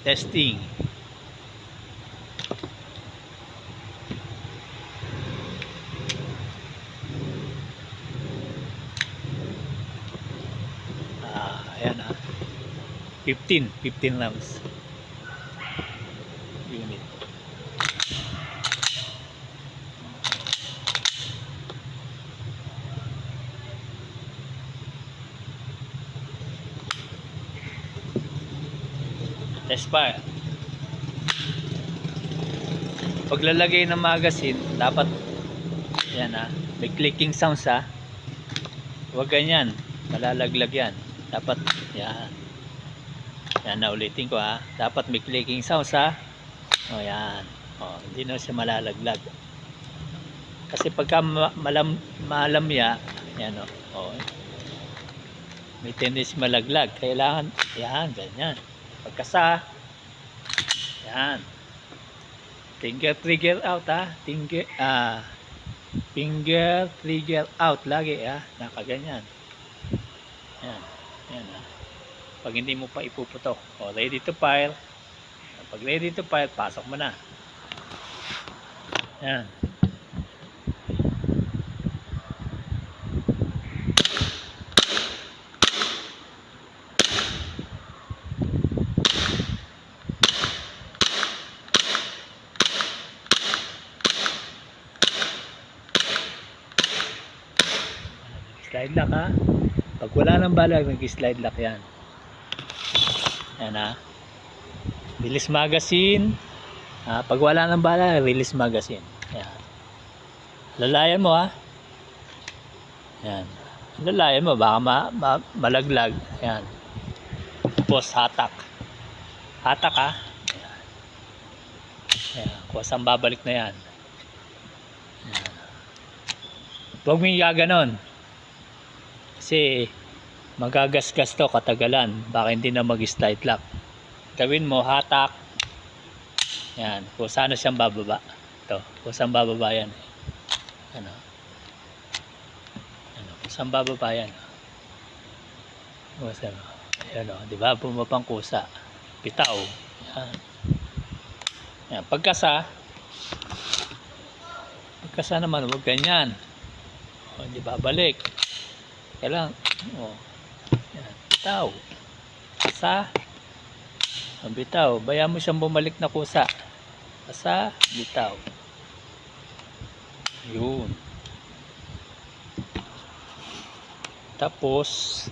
Testing. Ayan 15 rounds unit. Test fire. Paglalagay ng magazine, dapat yan may clicking sounds huwag ganyan, malalaglag yan. Dapat yan na ulitin ko dapat may clicking sounds o yan, hindi na siya malalaglag. Kasi pagka malamya yan may tendency malaglag. Kailangan yan, ganyan. Pagkasa yan, finger trigger out finger trigger out lagi nakaganyan. Yan pag hindi mo pa ipuputok. Ready to fire. Pag ready to fire, pasok mo na. Yan. Slide lock pag wala ng bala, nag-slide lock yan. Yan release magazine. Pag wala ng bala, release magazine. Yan. Lalayan mo yan. Lalayan mo baka malaglag. Yan. Tapos hatak yan. Yan. Kuwasang babalik na yan. Huwag mo yung gaganon. Kasi magagasgas to katagalan, baka hindi na mag-slide lock. Gawin mo hatak yan, kung saan siyang bababa. Ito, kung saan bababa yan kung saan bababa yan diba, bumabang kusa, bitaw yan. Pagkasa naman, huwag ganyan, hindi babalik. Kailangan yan, bitaw, kasa, bitaw, bayan mo siyang bumalik na kusa, kasa, bitaw, yun. Tapos